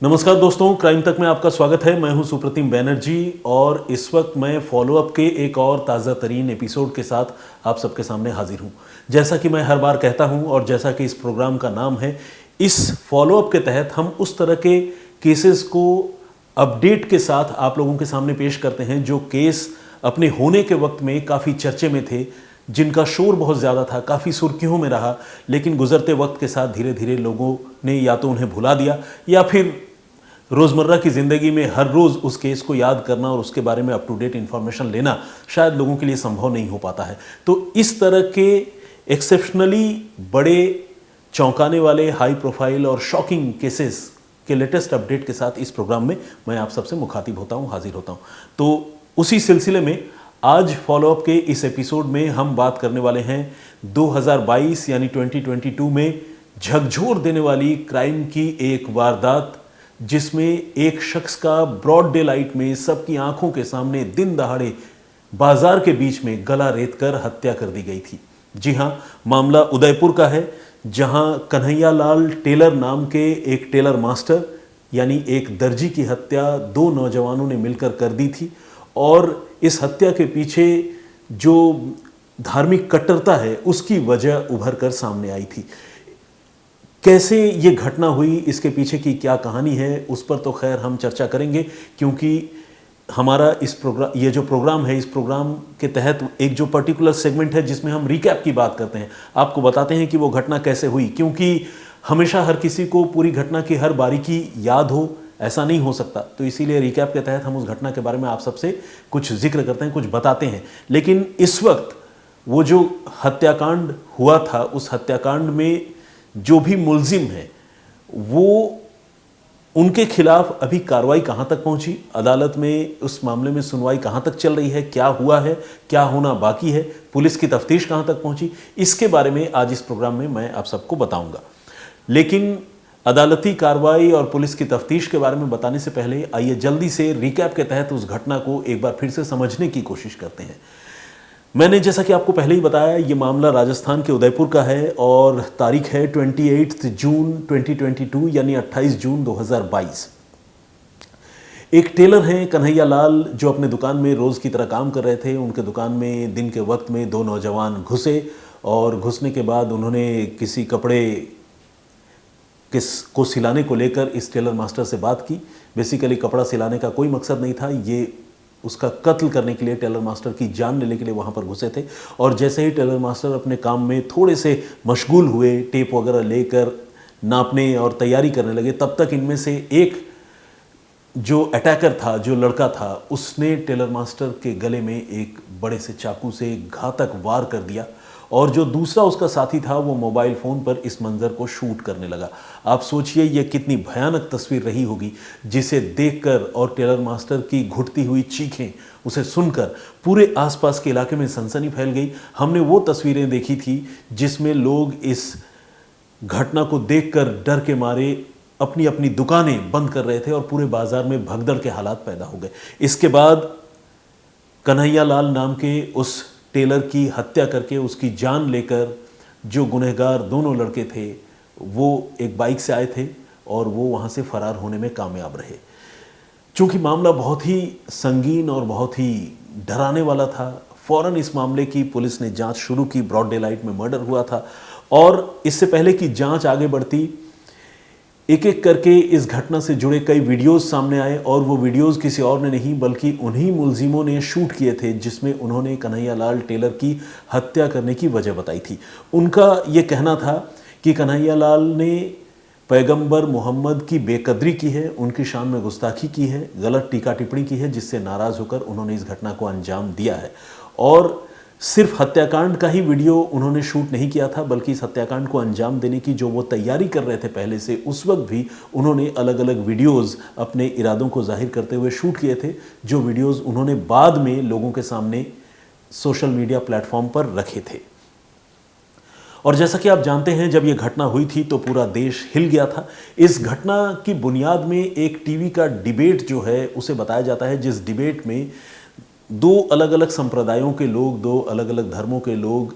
नमस्कार दोस्तों, क्राइम तक में आपका स्वागत है। मैं हूं सुप्रतिम बैनर्जी और इस वक्त मैं फॉलोअप के एक और ताज़ा तरीन एपिसोड के साथ आप सबके सामने हाजिर हूं। जैसा कि मैं हर बार कहता हूं और जैसा कि इस प्रोग्राम का नाम है, इस फॉलोअप के तहत हम उस तरह के केसेस को अपडेट के साथ आप लोगों के सामने पेश करते हैं जो केस अपने होने के वक्त में काफ़ी चर्चे में थे, जिनका शोर बहुत ज़्यादा था, काफ़ी सुर्खियों में रहा, लेकिन गुजरते वक्त के साथ धीरे धीरे लोगों ने या तो उन्हें भुला दिया या फिर रोज़मर्रा की ज़िंदगी में हर रोज़ उस केस को याद करना और उसके बारे में अप टू डेट इन्फॉर्मेशन लेना शायद लोगों के लिए संभव नहीं हो पाता है। तो इस तरह के एक्सेप्शनली बड़े, चौंकाने वाले, हाई प्रोफाइल और शॉकिंग केसेस के लेटेस्ट अपडेट के साथ इस प्रोग्राम में मैं आप सबसे मुखातिब होता हूँ, हाजिर होता हूँ। तो उसी सिलसिले में आज फॉलोअप के इस एपिसोड में हम बात करने वाले हैं 2022 यानी 2022 में झकझोर देने वाली क्राइम की एक वारदात, जिसमें एक शख्स का ब्रॉड डे लाइट में सबकी आंखों के सामने दिन दहाड़े बाजार के बीच में गला रेतकर हत्या कर दी गई थी। जी हां, मामला उदयपुर का है, जहां कन्हैया लाल टेलर नाम के एक टेलर मास्टर यानी एक दर्जी की हत्या दो नौजवानों ने मिलकर कर दी थी। और इस हत्या के पीछे जो धार्मिक कट्टरता है उसकी वजह उभर कर सामने आई थी। कैसे ये घटना हुई, इसके पीछे की क्या कहानी है, उस पर तो खैर हम चर्चा करेंगे, क्योंकि हमारा ये जो प्रोग्राम है, इस प्रोग्राम के तहत एक जो पर्टिकुलर सेगमेंट है जिसमें हम रिकैप की बात करते हैं, आपको बताते हैं कि वो घटना कैसे हुई। क्योंकि हमेशा हर किसी को पूरी घटना की हर बारीकी याद हो, ऐसा नहीं हो सकता। तो इसीलिए रिकैप के तहत हम उस घटना के बारे में आप सबसे कुछ जिक्र करते हैं, कुछ बताते हैं। लेकिन इस वक्त वो जो हत्याकांड हुआ था, उस हत्याकांड में जो भी मुल्जिम है, वो उनके खिलाफ अभी कार्रवाई कहां तक पहुंची, अदालत में उस मामले में सुनवाई कहां तक चल रही है, क्या हुआ है, क्या होना बाकी है, पुलिस की तफ्तीश कहां तक पहुंची, इसके बारे में आज इस प्रोग्राम में मैं आप सबको बताऊंगा। लेकिन अदालती कार्रवाई और पुलिस की तफ्तीश के बारे में बताने से पहले आइए जल्दी से रिकैप के तहत उस घटना को एक बार फिर से समझने की कोशिश करते हैं। मैंने जैसा कि आपको पहले ही बताया, ये मामला राजस्थान के उदयपुर का है और तारीख है 28 जून 2022 यानी 28 जून 2022। एक टेलर हैं कन्हैया लाल, जो अपने दुकान में रोज़ की तरह काम कर रहे थे। उनके दुकान में दिन के वक्त में दो नौजवान घुसे और घुसने के बाद उन्होंने किसी कपड़े को सिलाने को लेकर इस टेलर मास्टर से बात की। बेसिकली कपड़ा सिलाने का कोई मकसद नहीं था, ये उसका कत्ल करने के लिए, टेलर मास्टर की जान लेने के लिए वहाँ पर घुसे थे। और जैसे ही टेलर मास्टर अपने काम में थोड़े से मशगूल हुए, टेप वगैरह लेकर नापने और तैयारी करने लगे, तब तक इनमें से एक जो अटैकर था, जो लड़का था, उसने टेलर मास्टर के गले में एक बड़े से चाकू से घातक वार कर दिया। और जो दूसरा उसका साथी था, वो मोबाइल फ़ोन पर इस मंज़र को शूट करने लगा। आप सोचिए ये कितनी भयानक तस्वीर रही होगी, जिसे देखकर और टेलर मास्टर की घुटती हुई चीखें उसे सुनकर पूरे आसपास के इलाके में सनसनी फैल गई। हमने वो तस्वीरें देखी थी जिसमें लोग इस घटना को देखकर डर के मारे अपनी अपनी दुकानें बंद कर रहे थे और पूरे बाजार में भगदड़ के हालात पैदा हो गए। इसके बाद कन्हैया लाल नाम के उस टेलर की हत्या करके उसकी जान लेकर जो गुनहगार दोनों लड़के थे, वो एक बाइक से आए थे और वो वहाँ से फरार होने में कामयाब रहे। चूँकि मामला बहुत ही संगीन और बहुत ही डराने वाला था, फ़ौरन इस मामले की पुलिस ने जांच शुरू की। ब्रॉड डे लाइट में मर्डर हुआ था और इससे पहले कि जांच आगे बढ़ती, एक एक करके इस घटना से जुड़े कई वीडियोस सामने आए और वो वीडियोस किसी और ने नहीं बल्कि उन्हीं मुल्जिमों ने शूट किए थे जिसमें उन्होंने कन्हैया लाल टेलर की हत्या करने की वजह बताई थी। उनका ये कहना था कि कन्हैया लाल ने पैगंबर मोहम्मद की बेकदरी की है, उनकी शान में गुस्ताखी की है, गलत टीका टिप्पणी की है, जिससे नाराज़ होकर उन्होंने इस घटना को अंजाम दिया है। और सिर्फ हत्याकांड का ही वीडियो उन्होंने शूट नहीं किया था, बल्कि इस हत्याकांड को अंजाम देने की जो वो तैयारी कर रहे थे पहले से, उस वक्त भी उन्होंने अलग अलग वीडियोस अपने इरादों को जाहिर करते हुए शूट किए थे, जो वीडियोस उन्होंने बाद में लोगों के सामने सोशल मीडिया प्लेटफॉर्म पर रखे थे। और जैसा कि आप जानते हैं, जब ये घटना हुई थी तो पूरा देश हिल गया था। इस घटना की बुनियाद में एक टीवी का डिबेट जो है उसे बताया जाता है, जिस डिबेट में दो अलग अलग संप्रदायों के लोग, दो अलग अलग धर्मों के लोग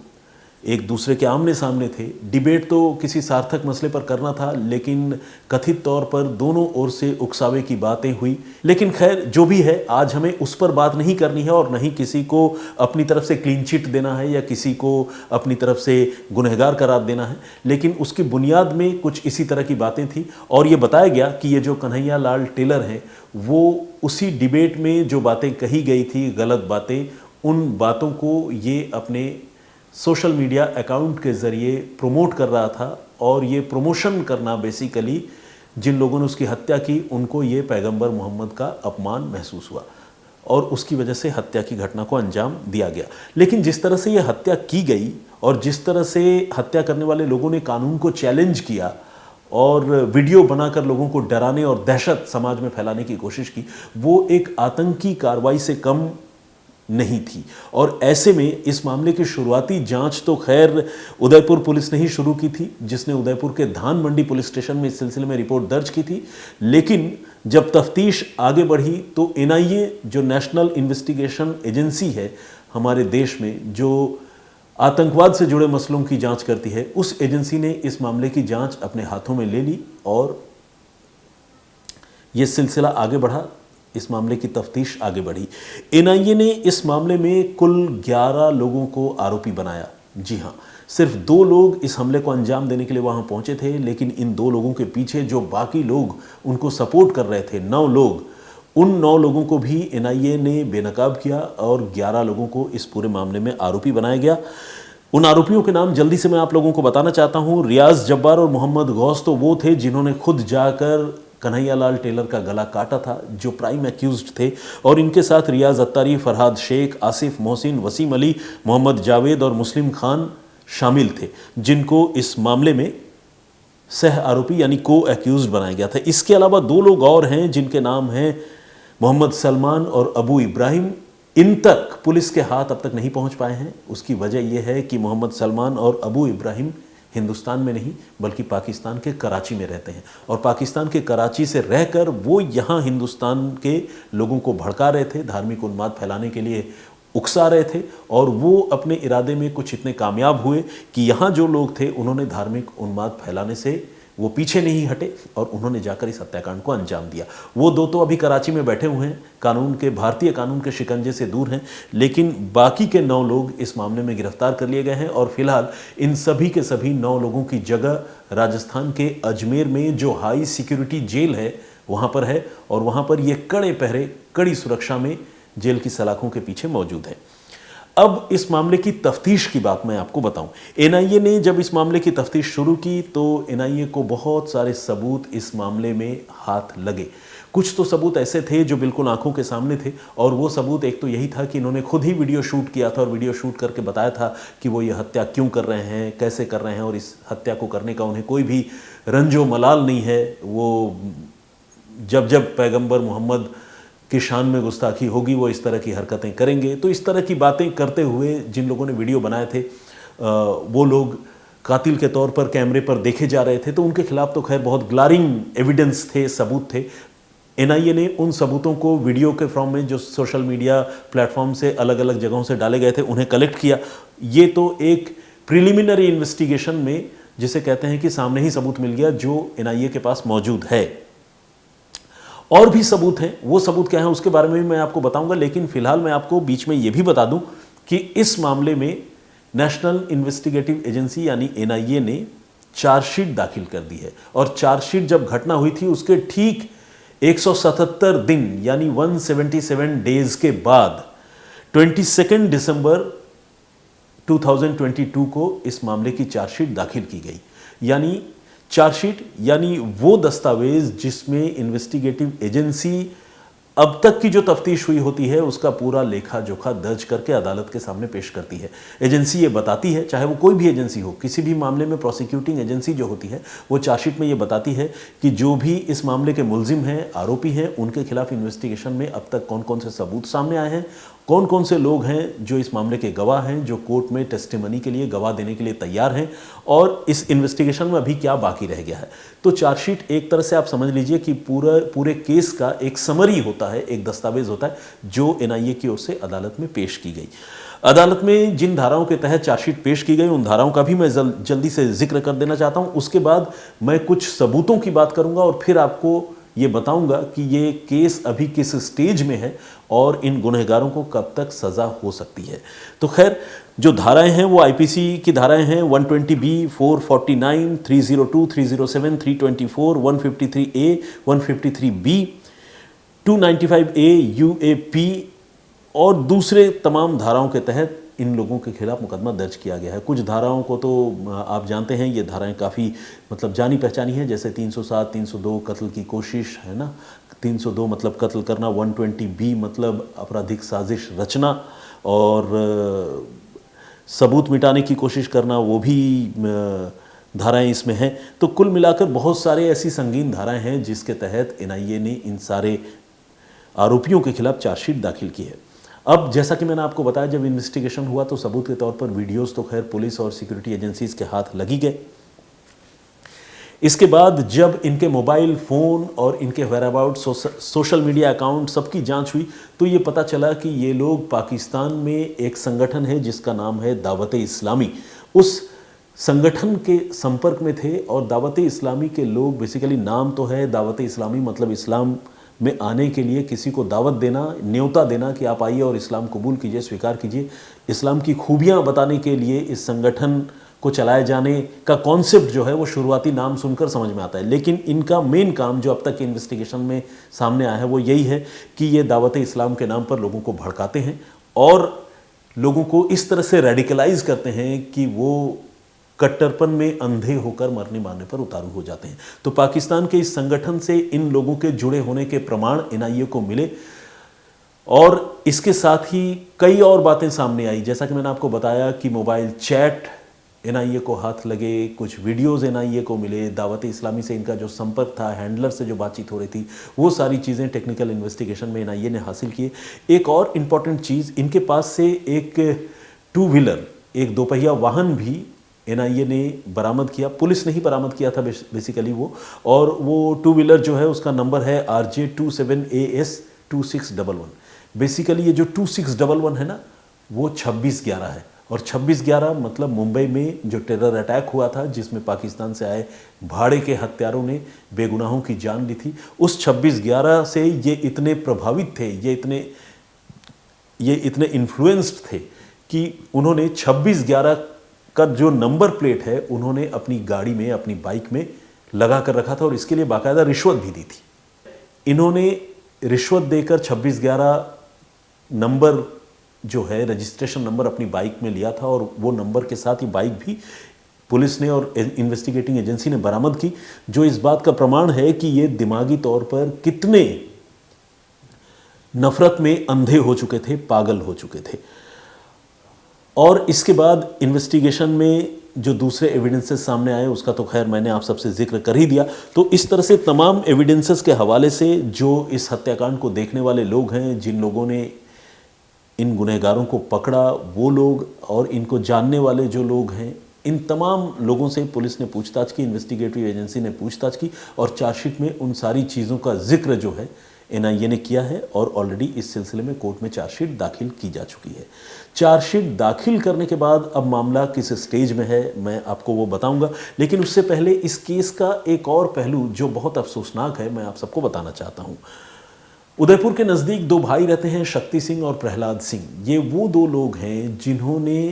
एक दूसरे के आमने सामने थे। डिबेट तो किसी सार्थक मसले पर करना था, लेकिन कथित तौर पर दोनों ओर से उकसावे की बातें हुई। लेकिन खैर जो भी है, आज हमें उस पर बात नहीं करनी है और नहीं किसी को अपनी तरफ से क्लीन चिट देना है या किसी को अपनी तरफ से गुनहगार करार देना है। लेकिन उसकी बुनियाद में कुछ इसी तरह की बातें थी और ये बताया गया कि ये जो कन्हैया लाल टेलर हैं वो उसी डिबेट में जो बातें कही गई थी, गलत बातें, उन बातों को ये अपने सोशल मीडिया अकाउंट के ज़रिए प्रमोट कर रहा था। और ये प्रमोशन करना बेसिकली जिन लोगों ने उसकी हत्या की उनको ये पैगंबर मोहम्मद का अपमान महसूस हुआ और उसकी वजह से हत्या की घटना को अंजाम दिया गया। लेकिन जिस तरह से ये हत्या की गई और जिस तरह से हत्या करने वाले लोगों ने कानून को चैलेंज किया और वीडियो बनाकर लोगों को डराने और दहशत समाज में फैलाने की कोशिश की, वो एक आतंकी कार्रवाई से कम नहीं थी। और ऐसे में इस मामले की शुरुआती जांच तो खैर उदयपुर पुलिस ने ही शुरू की थी, जिसने उदयपुर के धान मंडी पुलिस स्टेशन में इस सिलसिले में रिपोर्ट दर्ज की थी। लेकिन जब तफ्तीश आगे बढ़ी तो एनआईए जो नेशनल इन्वेस्टिगेशन एजेंसी है हमारे देश में, जो आतंकवाद से जुड़े मसलों की जांच करती है, उस एजेंसी ने इस मामले की जांच अपने हाथों में ले ली और यह सिलसिला आगे बढ़ा, इस मामले की तफ्तीश आगे बढ़ी। एनआईए ने इस मामले में कुल 11 लोगों को आरोपी बनाया। जी हाँ, सिर्फ 2 लोग इस हमले को अंजाम देने के लिए वहां पहुंचे थे, लेकिन इन 2 लोगों के पीछे जो बाकी लोग उनको सपोर्ट कर रहे थे, 9 लोग, उन 9 लोगों को भी एनआईए ने बेनकाब किया और 11 लोगों को इस पूरे मामले में आरोपी बनाया गया। उन आरोपियों के नाम जल्दी से मैं आप लोगों को बताना चाहता हूं। रियाज जब्बार और मोहम्मद गौस तो वो थे जिन्होंने खुद जाकर कन्हैया लाल टेलर का गला काटा था, जो प्राइम एक्यूज्ड थे, और इनके साथ रियाज अत्तारी, फरहाद शेख, आसिफ मोहसिन, वसीम अली, मोहम्मद जावेद और मुस्लिम खान शामिल थे, जिनको इस मामले में सह आरोपी यानी को एक्यूज्ड बनाया गया था। इसके अलावा 2 लोग और हैं जिनके नाम हैं मोहम्मद सलमान और अबू इब्राहिम। इन तक पुलिस के हाथ अब तक नहीं पहुंच पाए हैं। उसकी वजह यह है कि मोहम्मद सलमान और अबू इब्राहिम हिंदुस्तान में नहीं बल्कि पाकिस्तान के कराची में रहते हैं और पाकिस्तान के कराची से रहकर वो यहाँ हिंदुस्तान के लोगों को भड़का रहे थे, धार्मिक उन्माद फैलाने के लिए उकसा रहे थे। और वो अपने इरादे में कुछ इतने कामयाब हुए कि यहाँ जो लोग थे उन्होंने धार्मिक उन्माद फैलाने से वो पीछे नहीं हटे और उन्होंने जाकर इस हत्याकांड को अंजाम दिया। वो 2 तो अभी कराची में बैठे हुए हैं, कानून के, भारतीय कानून के शिकंजे से दूर हैं, लेकिन बाकी के 9 लोग इस मामले में गिरफ्तार कर लिए गए हैं। और फिलहाल इन सभी के सभी 9 लोगों की जगह राजस्थान के अजमेर में जो हाई सिक्योरिटी जेल है वहाँ पर है और वहाँ पर ये कड़े पहरे, कड़ी सुरक्षा में जेल की सलाखों के पीछे मौजूद है। अब इस मामले की तफ्तीश की बात मैं आपको बताऊं। एनआईए ने जब इस मामले की तफ्तीश शुरू की तो एनआईए को बहुत सारे सबूत इस मामले में हाथ लगे। कुछ तो सबूत ऐसे थे जो बिल्कुल आंखों के सामने थे और वो सबूत एक तो यही था कि इन्होंने खुद ही वीडियो शूट किया था और वीडियो शूट करके बताया था कि वो ये हत्या क्यों कर रहे हैं, कैसे कर रहे हैं और इस हत्या को करने का उन्हें कोई भी रंजो मलाल नहीं है। वो जब जब पैगंबर मोहम्मद की शान में गुस्ताखी होगी वो इस तरह की हरकतें करेंगे। तो इस तरह की बातें करते हुए जिन लोगों ने वीडियो बनाए थे वो लोग कातिल के तौर पर कैमरे पर देखे जा रहे थे, तो उनके खिलाफ तो खैर बहुत ग्लारिंग एविडेंस थे, सबूत थे। एनआईए ने उन सबूतों को वीडियो के फॉर्म में जो सोशल मीडिया प्लेटफॉर्म से अलग अलग जगहों से डाले गए थे उन्हें कलेक्ट किया। ये तो एक प्रिलिमिनरी इन्वेस्टिगेशन में जिसे कहते हैं कि सामने ही सबूत मिल गया जो एनआईए के पास मौजूद है। और भी सबूत हैं, वो सबूत क्या हैं उसके बारे में भी मैं आपको बताऊंगा, लेकिन फिलहाल मैं आपको बीच में ये भी बता दूं कि इस मामले में नेशनल इन्वेस्टिगेटिव एजेंसी यानी एनआईए ने चार्जशीट दाखिल कर दी है। और चार्जशीट जब घटना हुई थी उसके ठीक 177 दिन यानी 177 डेज के बाद 22 दिसंबर 2022 को इस मामले की चार्जशीट दाखिल की गई। यानी चार्जशीट यानी वो दस्तावेज जिसमें इन्वेस्टिगेटिव एजेंसी अब तक की जो तफ्तीश हुई होती है उसका पूरा लेखा जोखा दर्ज करके अदालत के सामने पेश करती है। एजेंसी ये बताती है, चाहे वो कोई भी एजेंसी हो, किसी भी मामले में प्रोसिक्यूटिंग एजेंसी जो होती है वो चार्जशीट में ये बताती है कि जो भी इस मामले के मुल्जिम हैं, आरोपी हैं, उनके खिलाफ इन्वेस्टिगेशन में अब तक कौन कौन से सबूत सामने आए हैं, कौन कौन से लोग हैं जो इस मामले के गवाह हैं, जो कोर्ट में टेस्टिमनी के लिए गवाह देने के लिए तैयार हैं, और इस इन्वेस्टिगेशन में अभी क्या बाकी रह गया है। तो चार्जशीट एक तरह से आप समझ लीजिए कि पूरे केस का एक समरी होता है, एक दस्तावेज होता है जो एनआईए की ओर से अदालत में पेश की गई। अदालत में जिन धाराओं के तहत चार्जशीट पेश की गई उन धाराओं का भी मैं जल्दी से जिक्र कर देना चाहता हूं। उसके बाद मैं कुछ सबूतों की बात करूंगा और फिर आपको ये बताऊंगा कि ये केस अभी किस स्टेज में है और इन गुनहगारों को कब तक सजा हो सकती है। तो खैर, जो धाराएं हैं वो आईपीसी की धाराएं हैं 120B, 449, 302, 307, 324, 153A, 153B, 295A, UAP और दूसरे तमाम धाराओं के तहत इन लोगों के खिलाफ मुकदमा दर्ज किया गया है। कुछ धाराओं को तो आप जानते हैं, ये धाराएं काफ़ी मतलब जानी पहचानी हैं, जैसे 307, 302 कत्ल की कोशिश है ना, 302 मतलब कत्ल करना, 120B मतलब आपराधिक साजिश रचना और सबूत मिटाने की कोशिश करना, वो भी धाराएं इसमें हैं। तो कुल मिलाकर बहुत सारे ऐसी संगीन धाराएं हैं जिसके तहत एनआईए ने इन सारे आरोपियों के खिलाफ चार्जशीट दाखिल की है। अब जैसा कि मैंने आपको बताया, जब इन्वेस्टिगेशन हुआ तो सबूत के तौर पर वीडियोस तो खैर पुलिस और सिक्योरिटी एजेंसीज के हाथ लगी गए। इसके बाद जब इनके मोबाइल फ़ोन और इनके वेयरअबाउट सोशल मीडिया अकाउंट सबकी जांच हुई तो ये पता चला कि ये लोग पाकिस्तान में एक संगठन है जिसका नाम है दावत-ए-इस्लामी, उस संगठन के संपर्क में थे। और दावत-ए-इस्लामी के लोग बेसिकली, नाम तो है दावत-ए-इस्लामी मतलब इस्लाम में आने के लिए किसी को दावत देना, न्योता देना कि आप आइए और इस्लाम कबूल कीजिए, स्वीकार कीजिए। इस्लाम की खूबियाँ बताने के लिए इस संगठन को चलाए जाने का कॉन्सेप्ट जो है वो शुरुआती नाम सुनकर समझ में आता है, लेकिन इनका मेन काम जो अब तक के इन्वेस्टिगेशन में सामने आया है वो यही है कि ये दावत-ए-इस्लाम के नाम पर लोगों को भड़काते हैं और लोगों को इस तरह से रेडिकलाइज करते हैं कि वो कट्टरपन में अंधे होकर मरने मारने पर उतारू हो जाते हैं। तो पाकिस्तान के इस संगठन से इन लोगों के जुड़े होने के प्रमाण एनआईए को मिले और इसके साथ ही कई और बातें सामने आई, जैसा कि मैंने आपको बताया कि मोबाइल चैट एनआईए को हाथ लगे, कुछ वीडियोस एनआईए को मिले, दावत-ए-इस्लामी से इनका जो संपर्क था, हैंडलर से जो बातचीत हो रही थी, वो सारी चीज़ें टेक्निकल इन्वेस्टिगेशन में एनआईए ने हासिल किए। एक और इम्पॉर्टेंट चीज़, इनके पास से एक 2 व्हीलर, एक दोपहिया वाहन भी एनआईए ने बरामद किया। पुलिस ने ही बरामद किया था बेसिकली वो, और वो 2 व्हीलर जो है उसका नंबर है RJ27AS 2611। बेसिकली ये जो 2611 है ना, वो 2611 है। और 2611 मतलब मुंबई में जो टेरर अटैक हुआ था जिसमें पाकिस्तान से आए भाड़े के हत्यारों ने बेगुनाहों की जान ली थी, उस 2611 से ये इतने प्रभावित थे, ये इतने इन्फ्लुएंस्ड थे कि उन्होंने 2611 का जो नंबर प्लेट है उन्होंने अपनी गाड़ी में, अपनी बाइक में लगा कर रखा था और इसके लिए बाकायदा रिश्वत भी दी थी। इन्होंने रिश्वत देकर 2611 नंबर जो है, रजिस्ट्रेशन नंबर अपनी बाइक में लिया था और वो नंबर के साथ ही बाइक भी पुलिस ने और इन्वेस्टिगेटिंग एजेंसी ने बरामद की, जो इस बात का प्रमाण है कि ये दिमागी तौर पर कितने नफरत में अंधे हो चुके थे, पागल हो चुके थे। और इसके बाद इन्वेस्टिगेशन में जो दूसरे एविडेंसेस सामने आए उसका तो खैर मैंने आप सबसे जिक्र कर ही दिया। तो इस तरह से तमाम एविडेंसेस के हवाले से जो इस हत्याकांड को देखने वाले लोग हैं, जिन लोगों ने इन गुनहगारों को पकड़ा, वो लोग और इनको जानने वाले जो लोग हैं, इन तमाम लोगों से पुलिस ने पूछताछ की, इन्वेस्टिगेटिव एजेंसी ने पूछताछ की और चार्जशीट में उन सारी चीज़ों का जिक्र जो है एनआईए ने किया है और ऑलरेडी इस सिलसिले में कोर्ट में चार्जशीट दाखिल की जा चुकी है। चार्जशीट दाखिल करने के बाद अब मामला किस स्टेज में है मैं आपको वो बताऊंगा, लेकिन उससे पहले इस केस का एक और पहलू जो बहुत अफसोसनाक है मैं आप सबको बताना चाहता हूँ। उदयपुर के नज़दीक 2 भाई रहते हैं, शक्ति सिंह और प्रहलाद सिंह। ये वो 2 लोग हैं जिन्होंने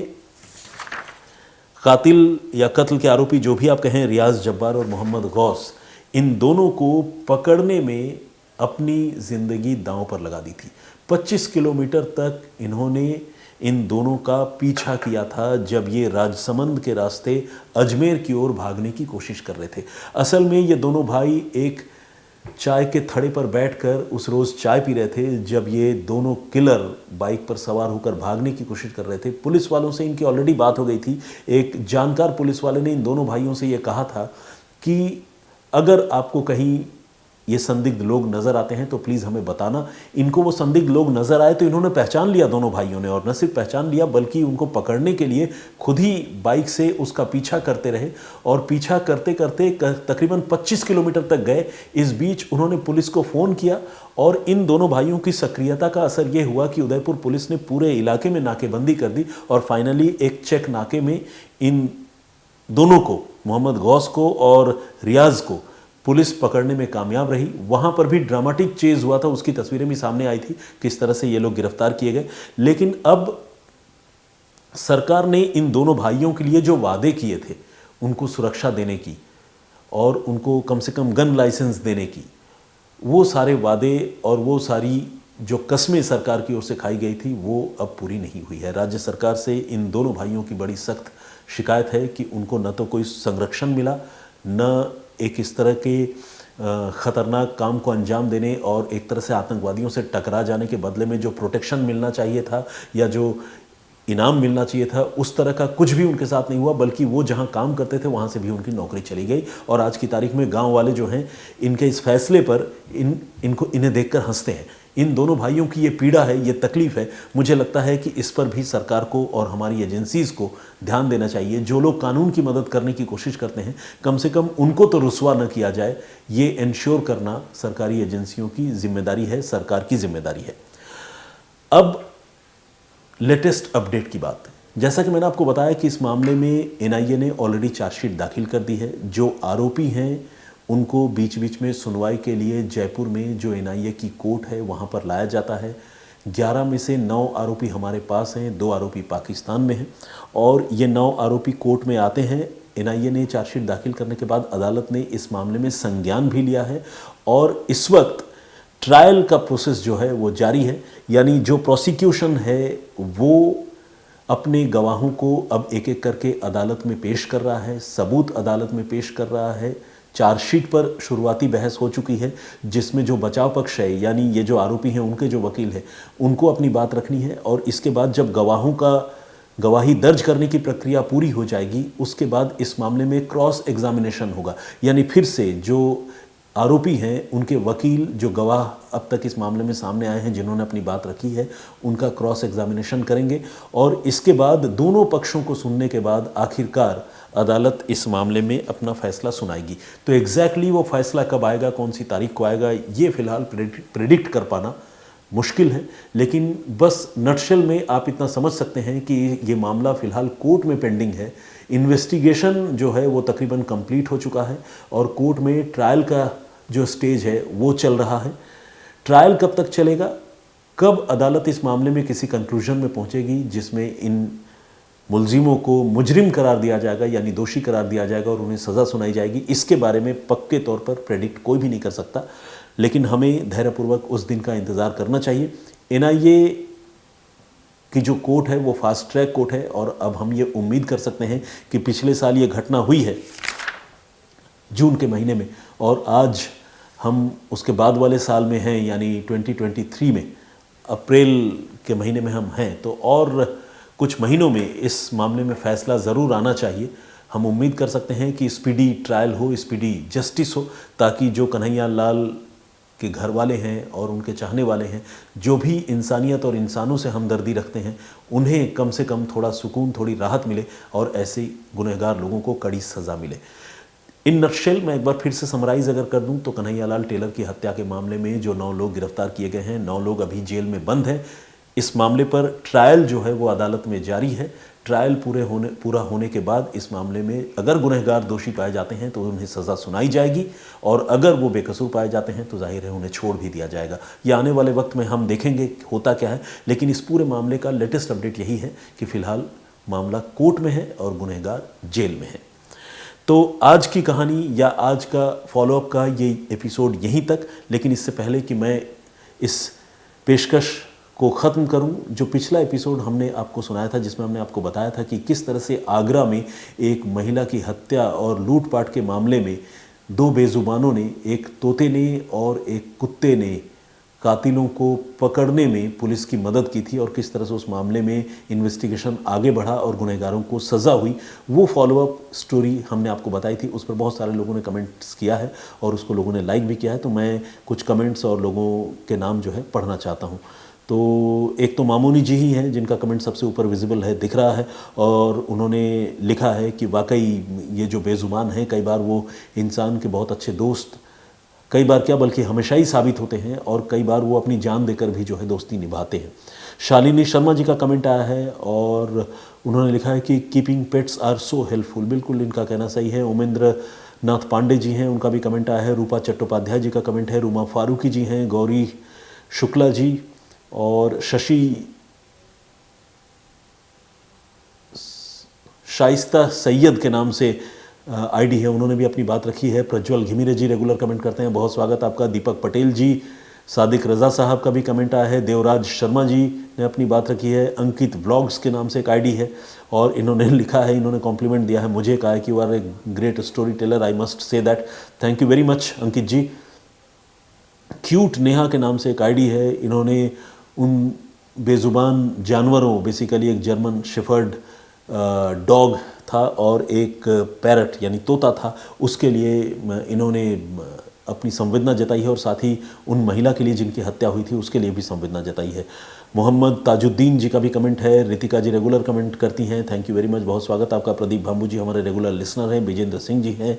कातिल या कत्ल के आरोपी जो भी आप कहें, रियाज जब्बार और मोहम्मद गौस, इन दोनों को पकड़ने में अपनी ज़िंदगी दांव पर लगा दी थी। 25 किलोमीटर तक इन्होंने इन दोनों का पीछा किया था जब ये राजसमंद के रास्ते अजमेर की ओर भागने की कोशिश कर रहे थे। असल में ये दोनों भाई एक चाय के थड़े पर बैठकर उस रोज़ चाय पी रहे थे जब ये दोनों किलर बाइक पर सवार होकर भागने की कोशिश कर रहे थे। पुलिस वालों से इनकी ऑलरेडी बात हो गई थी। एक जानकार पुलिस वाले ने इन दोनों भाइयों से ये कहा था कि अगर आपको कहीं ये संदिग्ध लोग नज़र आते हैं तो प्लीज़ हमें बताना। इनको वो संदिग्ध लोग नज़र आए तो इन्होंने पहचान लिया दोनों भाइयों ने, और न सिर्फ पहचान लिया बल्कि उनको पकड़ने के लिए खुद ही बाइक से उसका पीछा करते रहे, और पीछा करते करते तकरीबन 25 किलोमीटर तक गए। इस बीच उन्होंने पुलिस को फ़ोन किया, और इन दोनों भाइयों की सक्रियता का असर ये हुआ कि उदयपुर पुलिस ने पूरे इलाके में नाकेबंदी कर दी, और फाइनली एक चेक नाके में इन दोनों को, मोहम्मद गौस को और रियाज को, पुलिस पकड़ने में कामयाब रही। वहाँ पर भी ड्रामेटिक चेज़ हुआ था, उसकी तस्वीरें भी सामने आई थी किस तरह से ये लोग गिरफ्तार किए गए। लेकिन अब सरकार ने इन दोनों भाइयों के लिए जो वादे किए थे, उनको सुरक्षा देने की और उनको कम से कम गन लाइसेंस देने की, वो सारे वादे और वो सारी जो कस्में सरकार की ओर से खाई गई थी, वो अब पूरी नहीं हुई है। राज्य सरकार से इन दोनों भाइयों की बड़ी सख्त शिकायत है कि उनको न तो कोई संरक्षण मिला, न एक इस तरह के ख़तरनाक काम को अंजाम देने और एक तरह से आतंकवादियों से टकरा जाने के बदले में जो प्रोटेक्शन मिलना चाहिए था या जो इनाम मिलना चाहिए था, उस तरह का कुछ भी उनके साथ नहीं हुआ, बल्कि वो जहां काम करते थे वहां से भी उनकी नौकरी चली गई। और आज की तारीख में गांव वाले जो हैं, इनके इस फैसले पर इन्हें देखकर हंसते हैं। इन दोनों भाइयों की ये पीड़ा है, ये तकलीफ़ है। मुझे लगता है कि इस पर भी सरकार को और हमारी एजेंसीज़ को ध्यान देना चाहिए। जो लोग कानून की मदद करने की कोशिश करते हैं, कम से कम उनको तो रुस्वा न किया जाए, ये इंश्योर करना सरकारी एजेंसियों की जिम्मेदारी है, सरकार की जिम्मेदारी है। अब लेटेस्ट अपडेट की बात, जैसा कि मैंने आपको बताया कि इस मामले में एनआईए ने ऑलरेडी चार्जशीट दाखिल कर दी है। जो आरोपी हैं उनको बीच बीच में सुनवाई के लिए जयपुर में जो एनआईए की कोर्ट है वहाँ पर लाया जाता है। 11 में से 9 आरोपी हमारे पास हैं, 2 आरोपी पाकिस्तान में हैं, और ये 9 आरोपी कोर्ट में आते हैं। एनआईए ने चार्जशीट दाखिल करने के बाद अदालत ने इस मामले में संज्ञान भी लिया है, और इस वक्त ट्रायल का प्रोसेस जो है वो जारी है। यानी जो प्रोसिक्यूशन है वो अपने गवाहों को अब एक एक करके अदालत में पेश कर रहा है, सबूत अदालत में पेश कर रहा है। चार्जशीट पर शुरुआती बहस हो चुकी है, जिसमें जो बचाव पक्ष है, यानी ये जो आरोपी हैं उनके जो वकील हैं, उनको अपनी बात रखनी है। और इसके बाद जब गवाहों का गवाही दर्ज करने की प्रक्रिया पूरी हो जाएगी, उसके बाद इस मामले में क्रॉस एग्जामिनेशन होगा। यानी फिर से जो आरोपी हैं उनके वकील, जो गवाह अब तक इस मामले में सामने आए हैं जिन्होंने अपनी बात रखी है, उनका क्रॉस एग्जामिनेशन करेंगे, और इसके बाद दोनों पक्षों को सुनने के बाद आखिरकार अदालत इस मामले में अपना फैसला सुनाएगी। तो एग्जैक्टली वो फैसला कब आएगा, कौन सी तारीख को आएगा, ये फ़िलहाल प्रेडिक्ट कर पाना मुश्किल है। लेकिन बस नटशेल में आप इतना समझ सकते हैं कि ये मामला फ़िलहाल कोर्ट में पेंडिंग है। इन्वेस्टिगेशन जो है वो तकरीबन कंप्लीट हो चुका है, और कोर्ट में ट्रायल का जो स्टेज है वो चल रहा है। ट्रायल कब तक चलेगा, कब अदालत इस मामले में किसी कंक्लूजन में पहुंचेगी जिसमें इन मुलजिमों को मुजरिम करार दिया जाएगा, यानी दोषी करार दिया जाएगा और उन्हें सज़ा सुनाई जाएगी, इसके बारे में पक्के तौर पर प्रेडिक्ट कोई भी नहीं कर सकता। लेकिन हमें धैर्यपूर्वक उस दिन का इंतज़ार करना चाहिए। एनआईए की जो कोर्ट है वो फास्ट ट्रैक कोर्ट है, और अब हम ये उम्मीद कर सकते हैं कि पिछले साल ये घटना हुई है जून के महीने में, और आज हम उसके बाद वाले साल में हैं, यानी 2023 में अप्रैल के महीने में हम हैं। तो और कुछ महीनों में इस मामले में फ़ैसला ज़रूर आना चाहिए। हम उम्मीद कर सकते हैं कि स्पीडी ट्रायल हो, स्पीडी जस्टिस हो, ताकि जो कन्हैया लाल के घर वाले हैं और उनके चाहने वाले हैं, जो भी इंसानियत और इंसानों से हमदर्दी रखते हैं, उन्हें कम से कम थोड़ा सुकून, थोड़ी राहत मिले, और ऐसे गुनहगार लोगों को कड़ी सज़ा मिले। इन नटशेल मैं एक बार फिर से समराइज़ अगर कर दूं तो कन्हैया लाल टेलर की हत्या के मामले में जो 9 लोग गिरफ्तार किए गए हैं, 9 लोग अभी जेल में बंद हैं। इस मामले पर ट्रायल जो है वो अदालत में जारी है। ट्रायल पूरा होने के बाद इस मामले में अगर गुनहगार दोषी पाए जाते हैं तो उन्हें सज़ा सुनाई जाएगी, और अगर वो बेकसूर पाए जाते हैं तो जाहिर है उन्हें छोड़ भी दिया जाएगा। ये आने वाले वक्त में हम देखेंगे होता क्या है। लेकिन इस पूरे मामले का लेटेस्ट अपडेट यही है कि फ़िलहाल मामला कोर्ट में है और गुनहगार जेल में है। तो आज की कहानी या आज का फॉलोअप का ये एपिसोड यहीं तक। लेकिन इससे पहले कि मैं इस पेशकश को ख़त्म करूं, जो पिछला एपिसोड हमने आपको सुनाया था जिसमें हमने आपको बताया था कि किस तरह से आगरा में एक महिला की हत्या और लूटपाट के मामले में 2 बेजुबानों ने, एक तोते ने और एक कुत्ते ने, कातिलों को पकड़ने में पुलिस की मदद की थी और किस तरह से उस मामले में इन्वेस्टिगेशन आगे बढ़ा और गुनहगारों को सज़ा हुई, वो फॉलोअप स्टोरी हमने आपको बताई थी। उस पर बहुत सारे लोगों ने कमेंट्स किया है और उसको लोगों ने लाइक भी किया है, तो मैं कुछ कमेंट्स और लोगों के नाम जो है पढ़ना चाहता हूँ। तो एक तो मामूनी जी ही हैं जिनका कमेंट सबसे ऊपर विजिबल है, दिख रहा है, और उन्होंने लिखा है कि वाकई ये जो बेज़ुबान हैं कई बार वो इंसान के बहुत अच्छे दोस्त, कई बार क्या बल्कि हमेशा ही साबित होते हैं, और कई बार वो अपनी जान देकर भी जो है दोस्ती निभाते हैं। शालिनी शर्मा जी का कमेंट आया है और उन्होंने लिखा है कि keeping pets are so helpful. बिल्कुल इनका कहना सही है। उमेंद्र नाथ पांडे जी हैं, उनका भी कमेंट आया है। रूपा चट्टोपाध्याय जी का कमेंट है। रूमा फारूकी जी हैं, गौरी शुक्ला जी और शशि शाइस्ता सैयद के नाम से आईडी है, उन्होंने भी अपनी बात रखी है। प्रज्वल घिमिरे जी रेगुलर कमेंट करते हैं, बहुत स्वागत आपका। दीपक पटेल जी, सादिक रज़ा साहब का भी कमेंट आया है। देवराज शर्मा जी ने अपनी बात रखी है। अंकित व्लॉग्स के नाम से एक आईडी है और इन्होंने लिखा है, इन्होंने कॉम्प्लीमेंट दिया है मुझे, कहा है कि you are a great story teller, I must say that. Thank you very much Ankit ji. Cute Neha के नाम से एक आईडी है, इन्होंने उन बेज़ुबान जानवरों, बेसिकली एक जर्मन शेफर्ड डॉग था और एक पैरट यानी तोता था, उसके लिए इन्होंने अपनी संवेदना जताई है और साथ ही उन महिला के लिए जिनकी हत्या हुई थी उसके लिए भी संवेदना जताई है। मोहम्मद ताजुद्दीन जी का भी कमेंट है। रितिका जी रेगुलर कमेंट करती हैं, थैंक यू वेरी मच, बहुत स्वागत आपका। प्रदीप भाम्बू जी हमारे रेगुलर लिसनर हैं। विजेंद्र सिंह जी हैं।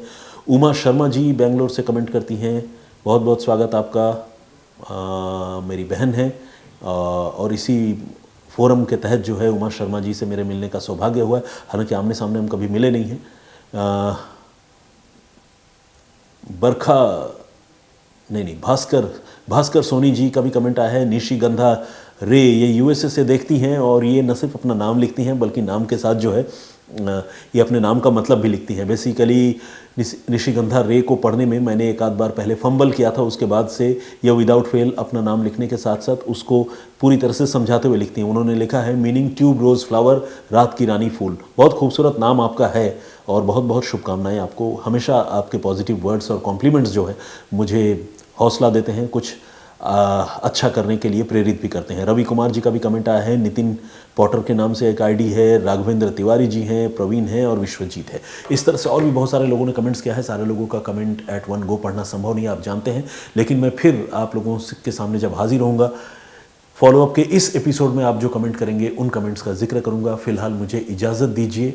उमा शर्मा जी बेंगलोर से कमेंट करती हैं, बहुत बहुत स्वागत आपका। मेरी बहन है और इसी फोरम के तहत जो है उमा शर्मा जी से मेरे मिलने का सौभाग्य हुआ है, हालांकि आमने सामने हम कभी मिले नहीं हैं। बरखा नहीं भास्कर सोनी जी का भी कमेंट आया है। निशिगंधा रे, ये यूएसए से देखती हैं और ये न सिर्फ अपना नाम लिखती हैं बल्कि नाम के साथ जो है ये अपने नाम का मतलब भी लिखती हैं। बेसिकली निशिगंधा रे को पढ़ने में मैंने एक आध बार पहले फंबल किया था, उसके बाद से ये विदाउट फेल अपना नाम लिखने के साथ साथ उसको पूरी तरह से समझाते हुए लिखती हैं। उन्होंने लिखा है मीनिंग ट्यूब रोज़ फ्लावर, रात की रानी फूल। बहुत खूबसूरत नाम आपका है और बहुत बहुत शुभकामनाएं आपको। हमेशा आपके पॉजिटिव वर्ड्स और कॉम्प्लीमेंट्स जो है मुझे हौसला देते हैं, कुछ अच्छा करने के लिए प्रेरित भी करते हैं। रवि कुमार जी का भी कमेंट आया है। नितिन पॉटर के नाम से एक आईडी है। राघवेंद्र तिवारी जी हैं, प्रवीण हैं और विश्वजीत है। इस तरह से और भी बहुत सारे लोगों ने कमेंट्स किया है। सारे लोगों का कमेंट एट वन गो पढ़ना संभव नहीं है, आप जानते हैं, लेकिन मैं फिर आप लोगों के सामने जब हाजिर होऊंगा फॉलोअप के इस एपिसोड में आप जो कमेंट करेंगे उन कमेंट्स का जिक्र करूंगा। फिलहाल मुझे इजाज़त दीजिए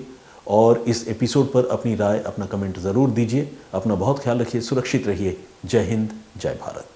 और इस एपिसोड पर अपनी राय, अपना कमेंट ज़रूर दीजिए। अपना बहुत ख्याल रखिए, सुरक्षित रहिए। जय हिंद, जय भारत।